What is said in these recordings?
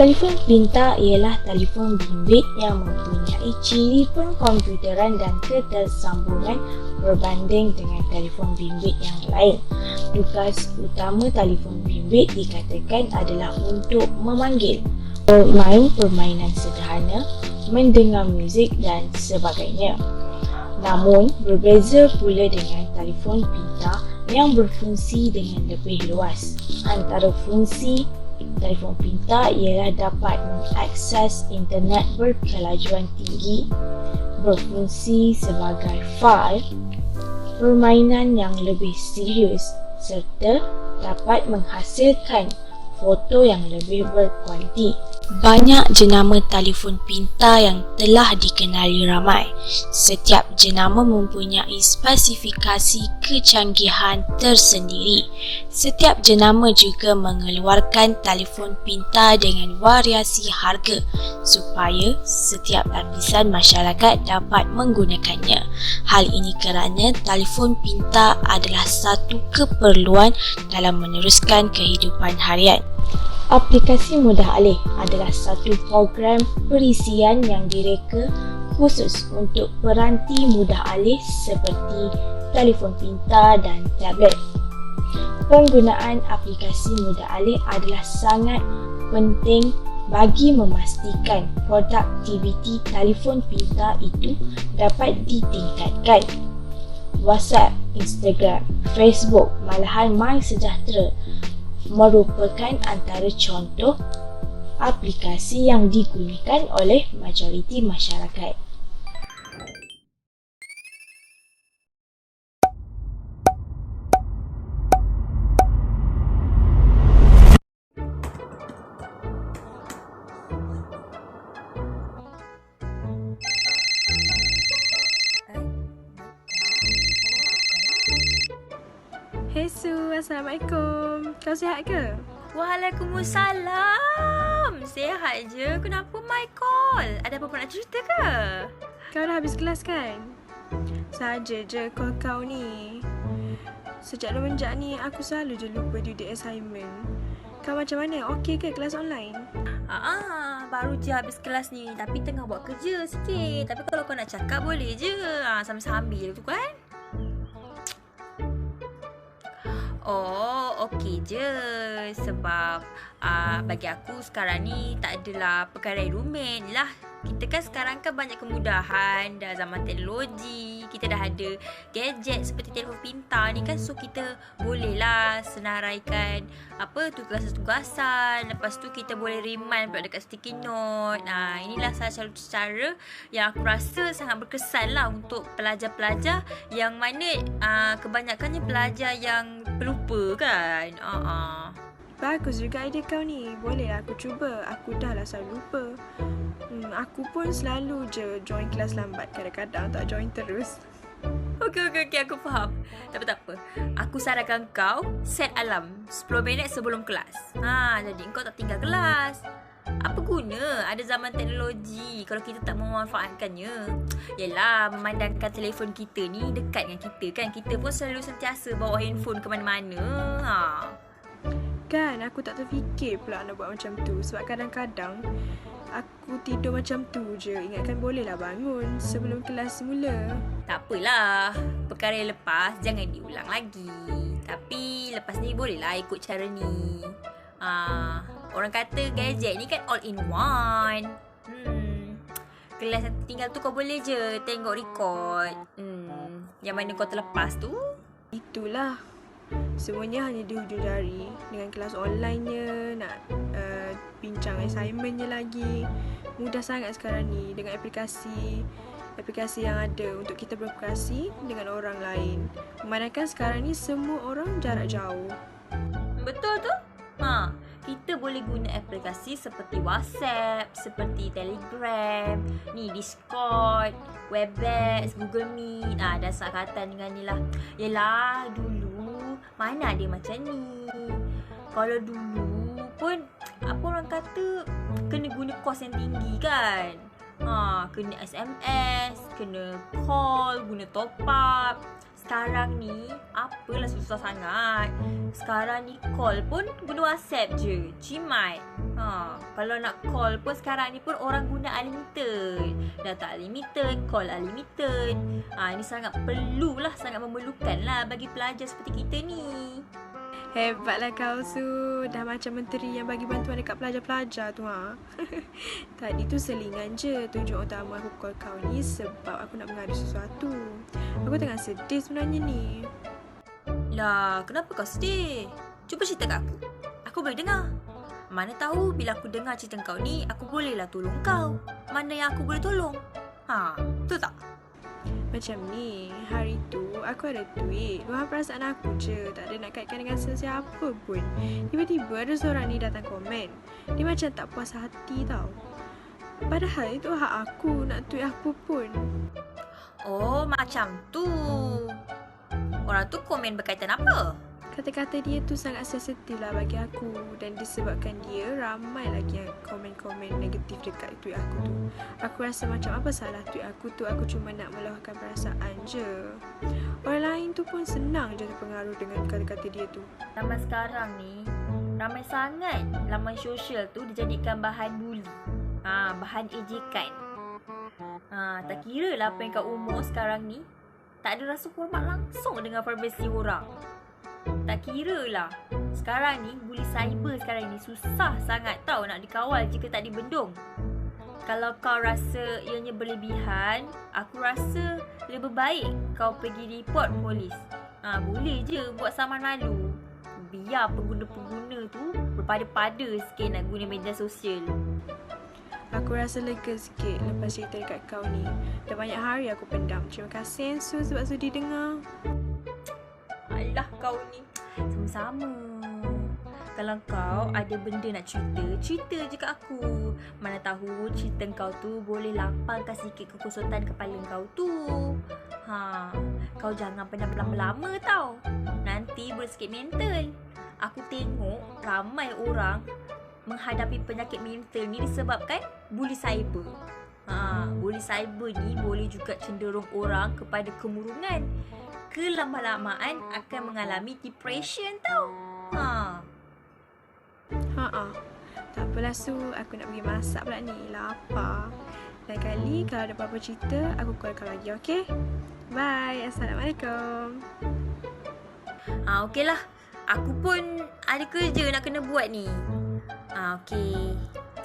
Telefon pintar ialah telefon bimbit yang mempunyai ciri pengkomputeran dan ketersambungan berbanding dengan telefon bimbit yang lain. Tugas utama telefon bimbit dikatakan adalah untuk memanggil, bermain permainan sederhana, mendengar muzik dan sebagainya. Namun, berbeza pula dengan telefon pintar yang berfungsi dengan lebih luas. Antara fungsi telefon pintar ialah dapat mengakses internet berkelajuan tinggi, berfungsi sebagai fail, permainan yang lebih serius serta dapat menghasilkan foto yang lebih berkualiti. Banyak jenama telefon pintar yang telah dikenali ramai. Setiap jenama mempunyai spesifikasi kecanggihan tersendiri. Setiap jenama juga mengeluarkan telefon pintar dengan variasi harga supaya setiap lapisan masyarakat dapat menggunakannya. Hal ini kerana telefon pintar adalah satu keperluan dalam meneruskan kehidupan harian. Aplikasi mudah alih adalah satu program perisian yang direka khusus untuk peranti mudah alih seperti telefon pintar dan tablet. Penggunaan aplikasi mudah alih adalah sangat penting bagi memastikan produktiviti telefon pintar itu dapat ditingkatkan. WhatsApp, Instagram, Facebook, malahan MySejahtera merupakan antara contoh aplikasi yang digunakan oleh majoriti masyarakat. Hey Su, Assalamualaikum. Kau sihat ke? Waalaikumsalam. Sihat je. Kenapa my call? Ada apa-apa nak cerita ke? Kau dah habis kelas kan? Saja je call kau ni. Sejak semenjak ni aku selalu je lupa due date assignment. Kau macam mana? Okey ke kelas online? Baru je habis kelas ni. Tapi tengah buat kerja sikit. Tapi kalau kau nak cakap boleh je. Sambil-sambil tu kan? Oh, okey je. Sebab bagi aku sekarang ni tak adalah perkara yang rumit lah. Kita kan sekarang kan banyak kemudahan. Dah zaman teknologi. Kita dah ada gadget seperti telefon pintar ni kan. So kita bolehlah senaraikan tugasan-tugasan. Lepas tu kita boleh remind pula dekat sticky note. Inilah salah satu cara yang aku rasa sangat berkesan lah untuk pelajar-pelajar yang mana kebanyakannya pelajar yang pelupa kan. Bagus juga idea kau ni. Bolehlah aku cuba. Aku dah lah selalu lupa. Aku pun selalu je join kelas lambat. Kadang-kadang tak join terus. Okey, aku faham. Tak apa. Aku sarankan kau set alarm 10 minit sebelum kelas. Jadi kau tak tinggal kelas. Apa guna ada zaman teknologi kalau kita tak memanfaatkannya? Yelah, memandangkan telefon kita ni dekat dengan kita kan. Kita pun selalu sentiasa bawa handphone ke mana-mana. Kan, aku tak terfikir pula nak buat macam tu. Sebab kadang-kadang aku tidur macam tu je. Ingatkan bolehlah bangun sebelum kelas mula. Tak apalah, perkara yang lepas jangan diulang lagi. Tapi lepas ni bolehlah ikut cara ni. Orang kata gadget ni kan all in one. Kelas yang tinggal tu kau boleh je tengok record. Yang mana kau terlepas tu. Itulah. Semuanya hanya di hujung jari. Dengan kelas online-nya, nak bincang assignment-nya lagi. Mudah sangat sekarang ni dengan aplikasi yang ada untuk kita berkomunikasi dengan orang lain. Memandangkan sekarang ni semua orang jarak jauh. Betul tu? Kita boleh guna aplikasi seperti WhatsApp, seperti Telegram, Discord, Webex, Google Meet. Dan sekatan dengan ni lah. Yelah, dulu mana ada macam ni. Kalau dulu pun orang kata kena guna kos yang tinggi kan. Kena SMS, kena call, guna top up. sekarang ni apalah susah sangat. Sekarang ni call pun guna WhatsApp je, Gmail. Kalau nak call pun sekarang ni pun orang guna unlimited. Data unlimited, call unlimited. Ini sangat perlulah, sangat memerlukan lah bagi pelajar seperti kita ni. Hebatlah kau Su. Dah macam menteri yang bagi bantuan dekat pelajar-pelajar tu Tadi tu selingan je. Tujuan utama aku call kau ni sebab aku nak mengadu sesuatu. Aku tengah sedih sebenarnya ni. Lah, kenapa kau sedih? Cuba cerita kat aku. Aku boleh dengar. Mana tahu bila aku dengar cerita kau ni, aku bolehlah tolong kau. Mana yang aku boleh tolong? Betul tak? Macam ni, hari tu aku ada tweet. Luahan perasaan aku je, tak ada nak kaitkan dengan sesiapa pun. Tiba-tiba ada seorang ni datang komen. Dia macam tak puas hati tau. Padahal itu hak aku nak tweet apa pun. Oh, macam tu. Orang tu komen berkaitan apa? Kata-kata dia tu sangat sensitif lah bagi aku. Dan disebabkan dia, ramai lagi yang komen-komen negatif dekat tweet aku tu. Aku rasa macam apa salah tweet aku tu. Aku cuma nak meluahkan perasaan je. Orang lain tu pun senang je terpengaruh dengan kata-kata dia tu. Zaman sekarang ni, ramai sangat laman sosial tu dijadikan bahan buli. Bahan ejekan. Tak kira lah apa yang kau umur sekarang ni, tak ada rasa hormat langsung dengan privasi orang. Tak kira lah. Sekarang ni, buli cyber sekarang ni susah sangat tau nak dikawal jika tak dibendung. Kalau kau rasa ianya berlebihan, aku rasa lebih baik kau pergi report polis. Boleh je buat saman malu. Biar pengguna-pengguna tu berpada-pada sikit nak guna media sosial. Aku rasa lega sikit lepas cerita dekat kau ni. Dah banyak hari aku pendam. Terima kasih Ensu sebab sudi dengar. Alah kau ni. Sama-sama. Kalau kau ada benda nak cerita, cerita je kat aku. Mana tahu cerita kau tu boleh lapangkan sikit kekosotan kepala kau tu. Kau jangan pendam lama-lama tau. Nanti boleh sakit mental. Aku tengok ramai orang menghadapi penyakit mental ni disebabkan buli cyber. Buli cyber ni boleh juga cenderung orang kepada kemurungan. Kelama-lamaan akan mengalami depression tau. Tak apalah Su, aku nak pergi masak pula ni. Lapar. Lain kali kalau ada apa-apa cerita, aku call kau lagi, okey? Bye. Assalamualaikum. Okey lah. Aku pun ada kerja nak kena buat ni. Okey.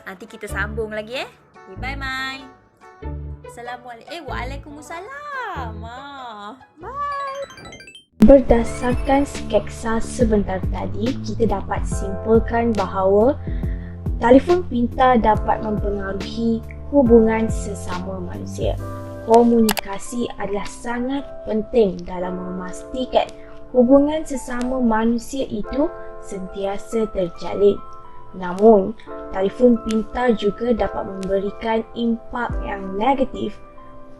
Nanti kita sambung lagi Okay, bye Mai. Assalamualaikum. Waalaikumsalam. Bye. Berdasarkan sketsa sebentar tadi, kita dapat simpulkan bahawa telefon pintar dapat mempengaruhi hubungan sesama manusia. Komunikasi adalah sangat penting dalam memastikan hubungan sesama manusia itu sentiasa terjalin. Namun, telefon pintar juga dapat memberikan impak yang negatif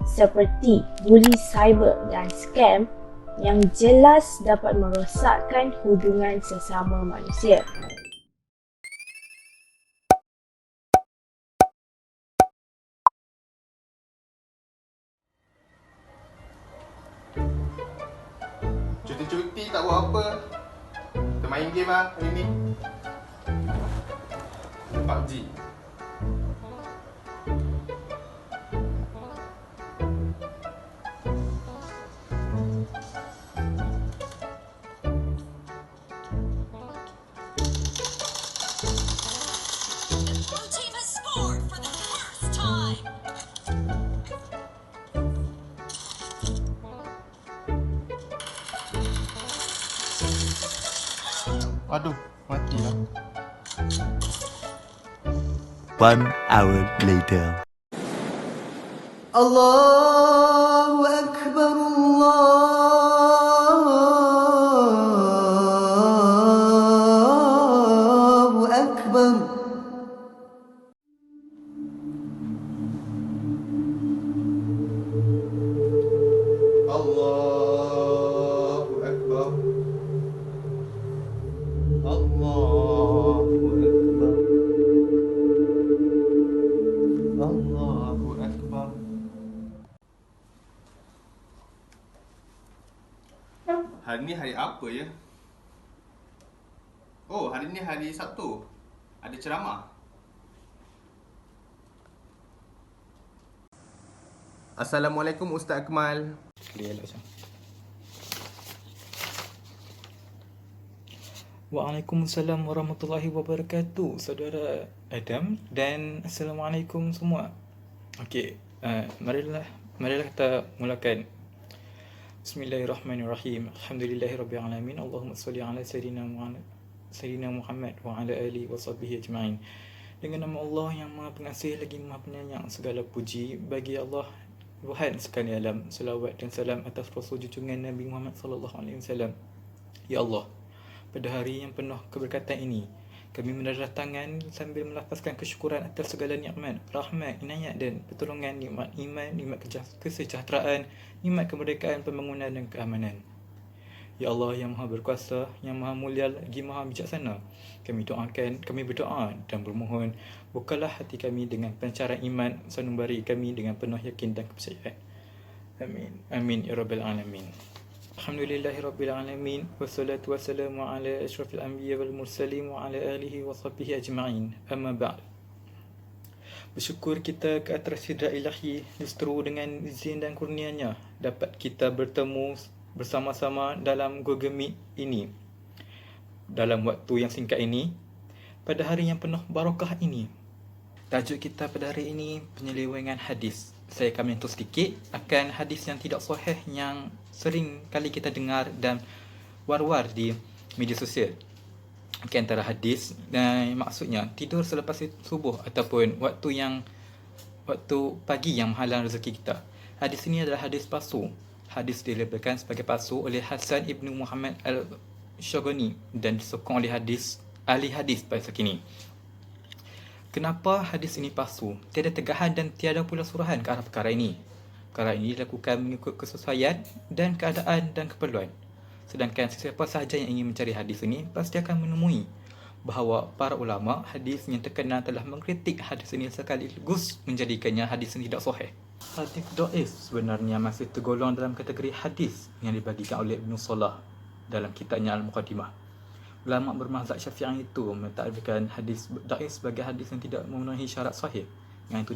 seperti buli cyber dan scam yang jelas dapat merosakkan hubungan sesama manusia. Cuti tak buat apa. Kita main game hari ni. PUBG. Aduh, matilah. 1 hour later. Allahu Akbar, Allahu Akbar. Allahu Akbar. Allahu Akbar. Allahu Akbar. apa ya? Oh, hari ni hari Sabtu. Ada ceramah. Assalamualaikum Ustaz Akmal. Clear lah macam. Waalaikumsalam warahmatullahi wabarakatuh, saudara Adam, dan Assalamualaikum semua. Okey, marilah kita mulakan. Bismillahirrahmanirrahim. Alhamdulillahirabbil alamin. Allahumma salli ala sayyidina Muhammad wa ala alihi wa sahbihi ajma'in. Dengan nama Allah yang Maha Pengasih lagi Maha Penyayang, segala puji bagi Allah Tuhan sekalian alam. Selawat dan salam atas Rasul junjungan Nabi Muhammad sallallahu alaihi wasallam. Ya Allah, pada hari yang penuh keberkatan ini, kami mendarah tangan sambil melafazkan kesyukuran atas segala nikmat, rahmat, inayat dan pertolongan, nikmat iman, nikmat kesejahteraan, nikmat kemerdekaan, pembangunan dan keamanan. Ya Allah yang Maha Berkuasa, yang Maha Mulia lagi Maha Bijaksana, kami berdoa dan bermohon, bukalah hati kami dengan pancaran iman, sanubari kami dengan penuh yakin dan kepercayaan. Amin. Amin ya rabbal alamin. Alhamdulillahirabbil alamin, wassalatu wassalamu ala asyrafil anbiya wal mursalin wa ala alihi wa sahbihi ajma'in. Amma ba'd. Bersyukur kita ke atas hidrat ilahi, justru dengan izin dan kurnianya dapat kita bertemu bersama-sama dalam Google Meet ini dalam waktu yang singkat ini pada hari yang penuh barakah ini. Tajuk kita pada hari ini penyelewengan hadis. Saya akan menyentuh sedikit akan hadis yang tidak sahih yang sering kali kita dengar dan war-war di media sosial. Antara hadis dan maksudnya tidur selepas subuh ataupun waktu pagi yang menghalang rezeki kita. Hadis ini adalah hadis palsu. Hadis dilabelkan sebagai palsu oleh Hasan Ibnu Muhammad Al-Shagani dan disokong oleh ahli hadis pada sekini. Kenapa hadis ini palsu? Tiada tegahan dan tiada pula surahan ke arah perkara ini. Perkara ini dilakukan mengikut kesesuaian dan keadaan dan keperluan. Sedangkan sesiapa sahaja yang ingin mencari hadis ini pasti akan menemui bahawa para ulama hadis yang terkenal telah mengkritik hadis ini sekaligus menjadikannya hadis yang tidak sahih. Hadis dhaif sebenarnya masih tergolong dalam kategori hadis yang dibagikan oleh Ibn Salah dalam kitabnya Al-Muqaddimah. Ulama bermazhab Syafi'i itu mentakdirkan hadis dhaif sebagai hadis yang tidak memenuhi syarat sahih, yang itu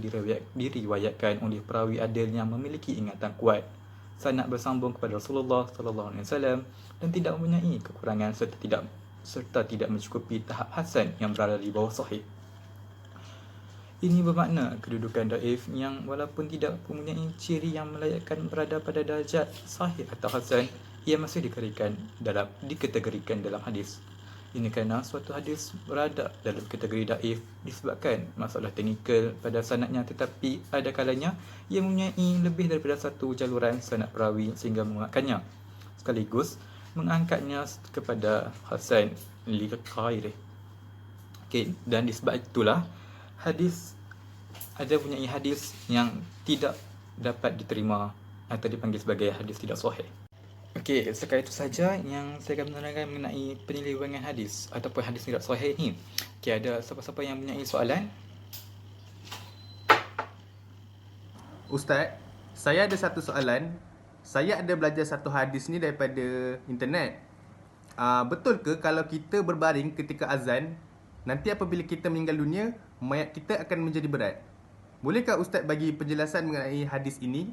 diriwayatkan oleh perawi adil yang memiliki ingatan kuat, sanad bersambung kepada Rasulullah sallallahu alaihi wasallam dan tidak mempunyai kekurangan serta tidak mencukupi tahap hasan yang berada di bawah sahih. Ini bermakna kedudukan dhaif yang walaupun tidak mempunyai ciri yang melayakkan berada pada darjat sahih atau hasan, ia masih dikategorikan dalam hadis. Ini kerana suatu hadis berada dalam kategori dhaif disebabkan masalah teknikal pada sanadnya, tetapi ada kalanya ia mempunyai lebih daripada satu jaluran sanad perawi sehingga menguatkannya sekaligus mengangkatnya kepada hasan li ghairihi. Okey, dan disebab itulah mempunyai hadis yang tidak dapat diterima atau dipanggil sebagai hadis tidak sahih. Okey, sekali itu saja yang saya akan menerangkan mengenai penyelewengan hadis ataupun hadis tidak sahih ini. Okey, ada siapa-siapa yang mempunyai soalan? Ustaz, saya ada satu soalan. Saya ada belajar satu hadis ni daripada internet. Betul ke kalau kita berbaring ketika azan, nanti apabila kita meninggal dunia, mayat kita akan menjadi berat? Bolehkah Ustaz bagi penjelasan mengenai hadis ini?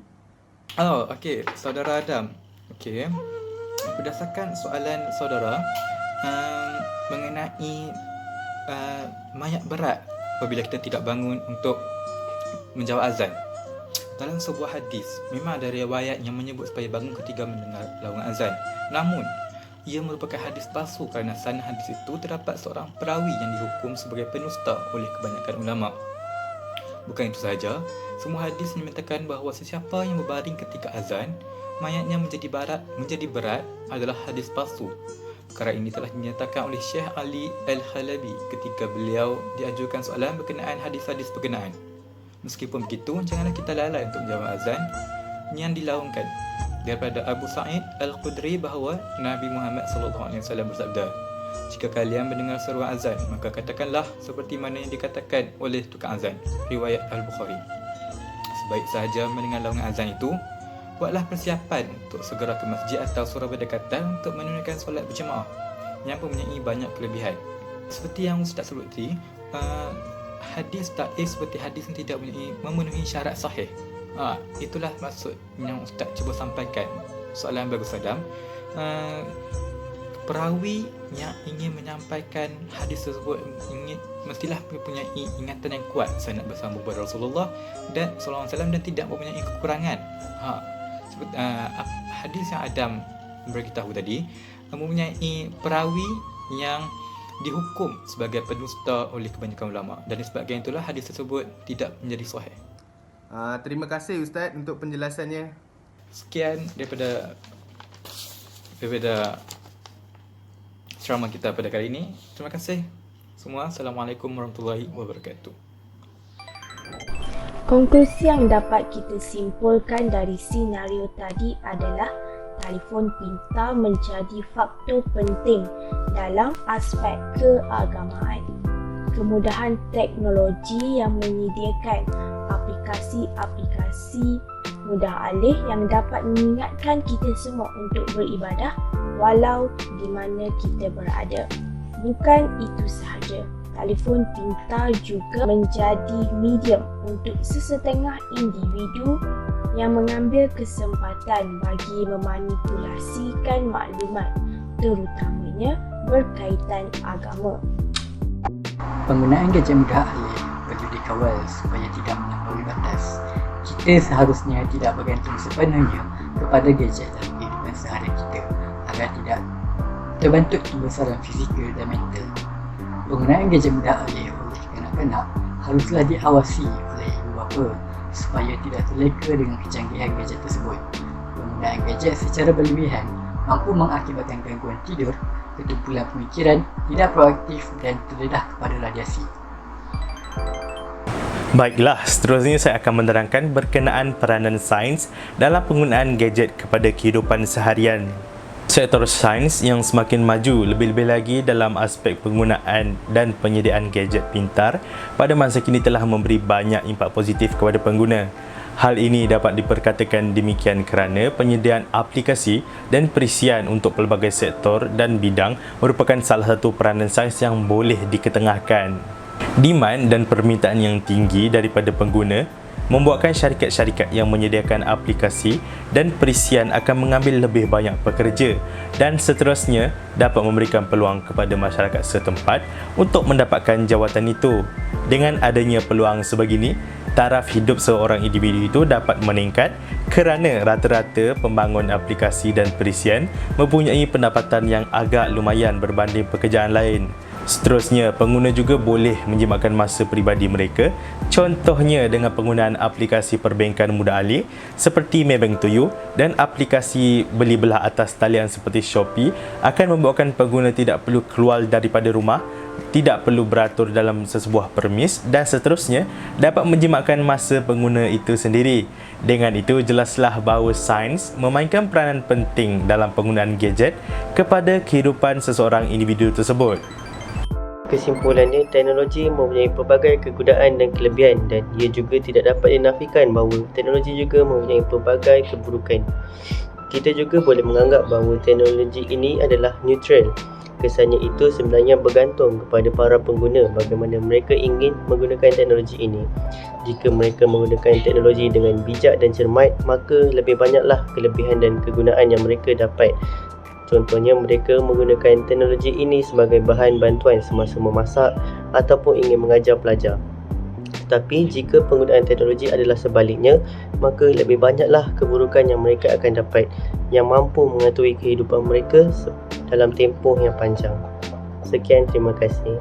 Oh, okey, saudara Adam. Okey, berdasarkan soalan saudara mengenai mayat berat apabila kita tidak bangun untuk menjawab azan. Dalam sebuah hadis, memang ada riwayat yang menyebut supaya bangun ketika mendengar laungan azan. Namun, ia merupakan hadis palsu kerana sanad hadis itu terdapat seorang perawi yang dihukum sebagai pendusta oleh kebanyakan ulama. Bukan itu sahaja, semua hadis menyatakan bahawa sesiapa yang berbaring ketika azan, mayatnya menjadi berat adalah hadis palsu. Perkara ini telah dinyatakan oleh Syekh Ali Al-Halabi ketika beliau diajukan soalan berkenaan hadis-hadis berkenaan. Meskipun begitu, janganlah kita lalai untuk menjawab azan yang dilaungkan daripada Abu Sa'id Al-Khudri bahawa Nabi Muhammad SAW bersabda, "Jika kalian mendengar seruan azan, maka katakanlah seperti mana yang dikatakan oleh tukang azan." Riwayat Al-Bukhari. Sebaik sahaja mendengar laungan azan itu, buatlah persiapan untuk segera ke masjid atau surau berdekatan untuk menunaikan solat berjemaah yang mempunyai banyak kelebihan. Seperti yang Ustaz sebut tadi, hadis taif seperti hadis yang tidak memenuhi syarat sahih. Itulah maksud yang Ustaz cuba sampaikan. Soalan bagus Adam. Perawi yang ingin menyampaikan hadis tersebut mestilah mempunyai ingatan yang kuat sanad bersama kepada Rasulullah dan sallallahu alaihi wasallam dan tidak mempunyai kekurangan. Hadis yang Adam beritahu tadi mempunyai perawi yang dihukum sebagai pendusta oleh kebanyakan ulama, dan disebabkan itulah hadis tersebut tidak menjadi sahih. Terima kasih Ustaz untuk penjelasannya. Sekian daripada ceramah kita pada kali ini. Terima kasih semua. Assalamualaikum warahmatullahi wabarakatuh. Konklusi yang dapat kita simpulkan dari senario tadi adalah telefon pintar menjadi faktor penting dalam aspek keagamaan. Kemudahan teknologi yang menyediakan aplikasi-aplikasi mudah alih yang dapat mengingatkan kita semua untuk beribadah walau di mana kita berada. Bukan itu sahaja, telefon pintar juga menjadi medium untuk sesetengah individu yang mengambil kesempatan bagi memanipulasikan maklumat, terutamanya berkaitan agama. Penggunaan gadget mudah alih perlu dikawal supaya tidak melampaui batas. Kita seharusnya tidak bergantung sepenuhnya kepada gadget dalam kehidupan sehari kita agar tidak terbentuk kebesaran fizikal dan mental. Penggunaan gadget mudah alih oleh kanak-kanak haruslah diawasi oleh ibu bapa supaya tidak terleka dengan kecanggihan gadget tersebut. Penggunaan gadget secara berlebihan mampu mengakibatkan gangguan tidur, ketumpulan pemikiran, tidak proaktif dan terdedah kepada radiasi. Baiklah, seterusnya saya akan menerangkan berkenaan peranan sains dalam penggunaan gadget kepada kehidupan seharian. Sektor sains yang semakin maju lebih-lebih lagi dalam aspek penggunaan dan penyediaan gadget pintar pada masa kini telah memberi banyak impak positif kepada pengguna. Hal ini dapat diperkatakan demikian kerana penyediaan aplikasi dan perisian untuk pelbagai sektor dan bidang merupakan salah satu peranan sains yang boleh diketengahkan. Demand dan permintaan yang tinggi daripada pengguna membuatkan syarikat-syarikat yang menyediakan aplikasi dan perisian akan mengambil lebih banyak pekerja dan seterusnya dapat memberikan peluang kepada masyarakat setempat untuk mendapatkan jawatan itu. Dengan adanya peluang sebegini, taraf hidup seorang individu itu dapat meningkat kerana rata-rata pembangun aplikasi dan perisian mempunyai pendapatan yang agak lumayan berbanding pekerjaan lain. Seterusnya, pengguna juga boleh menjimatkan masa peribadi mereka, contohnya dengan penggunaan aplikasi perbankan mudah alih seperti Maybank to You dan aplikasi beli belah atas talian seperti Shopee akan membuatkan pengguna tidak perlu keluar daripada rumah, tidak perlu beratur dalam sesebuah permis dan seterusnya dapat menjimatkan masa pengguna itu sendiri. Dengan itu, jelaslah bahawa sains memainkan peranan penting dalam penggunaan gadget kepada kehidupan seseorang individu tersebut. Kesimpulannya, teknologi mempunyai pelbagai kegunaan dan kelebihan dan ia juga tidak dapat dinafikan bahawa teknologi juga mempunyai pelbagai keburukan. Kita juga boleh menganggap bahawa teknologi ini adalah neutral. Kesannya itu sebenarnya bergantung kepada para pengguna bagaimana mereka ingin menggunakan teknologi ini. Jika mereka menggunakan teknologi dengan bijak dan cermat, maka lebih banyaklah kelebihan dan kegunaan yang mereka dapat. Contohnya, mereka menggunakan teknologi ini sebagai bahan bantuan semasa memasak ataupun ingin mengajar pelajar. Tetapi jika penggunaan teknologi adalah sebaliknya, maka lebih banyaklah keburukan yang mereka akan dapat yang mampu mengaturi kehidupan mereka dalam tempoh yang panjang. Sekian, terima kasih.